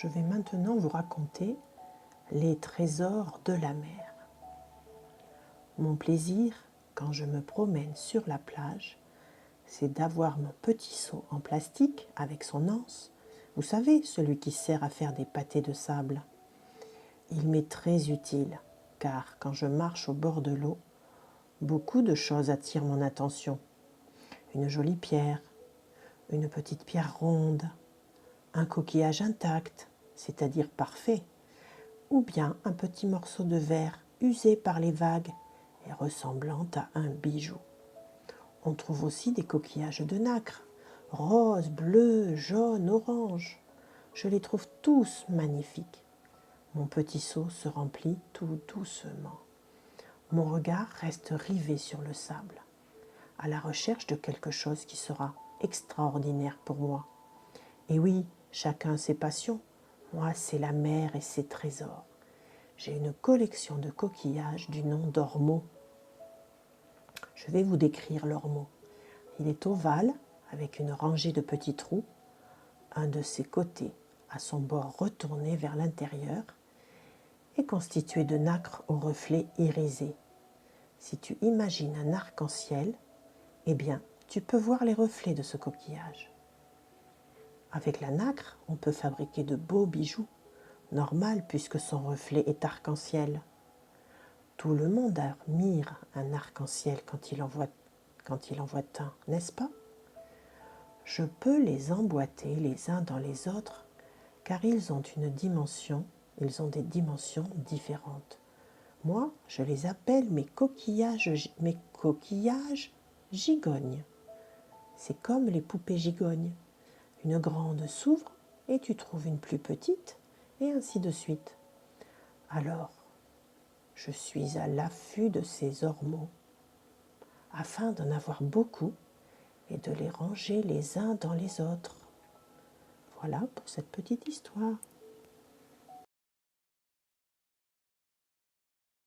je vais maintenant vous raconter les trésors de la mer. Mon plaisir, quand je me promène sur la plage, c'est d'avoir mon petit seau en plastique avec son anse. Vous savez, celui qui sert à faire des pâtés de sable. Il m'est très utile, car quand je marche au bord de l'eau, beaucoup de choses attirent mon attention. Une jolie pierre, une petite pierre ronde, un coquillage intact, c'est-à-dire parfait, ou bien un petit morceau de verre usé par les vagues et ressemblant à un bijou. On trouve aussi des coquillages de nacre, roses, bleus, jaunes, oranges. Je les trouve tous magnifiques. Mon petit seau se remplit tout doucement. Mon regard reste rivé sur le sable, à la recherche de quelque chose qui sera extraordinaire pour moi. Et oui, chacun ses passions. Moi, c'est la mer et ses trésors. J'ai une collection de coquillages du nom d'ormeau. Je vais vous décrire l'ormeau. Il est ovale, avec une rangée de petits trous. Un de ses côtés, à son bord retourné vers l'intérieur, est constitué de nacre aux reflets irisés. Si tu imagines un arc-en-ciel, eh bien, tu peux voir les reflets de ce coquillage. Avec la nacre, on peut fabriquer de beaux bijoux, normal puisque son reflet est arc-en-ciel. Tout le monde admire un arc-en-ciel quand il en voit un, n'est-ce pas? Je peux les emboîter les uns dans les autres, car ils ont des dimensions différentes. Moi, je les appelle mes coquillages gigognes. C'est comme les poupées gigognes. Une grande s'ouvre et tu trouves une plus petite, et ainsi de suite. Alors, je suis à l'affût de ces ormeaux, afin d'en avoir beaucoup et de les ranger les uns dans les autres. Voilà pour cette petite histoire.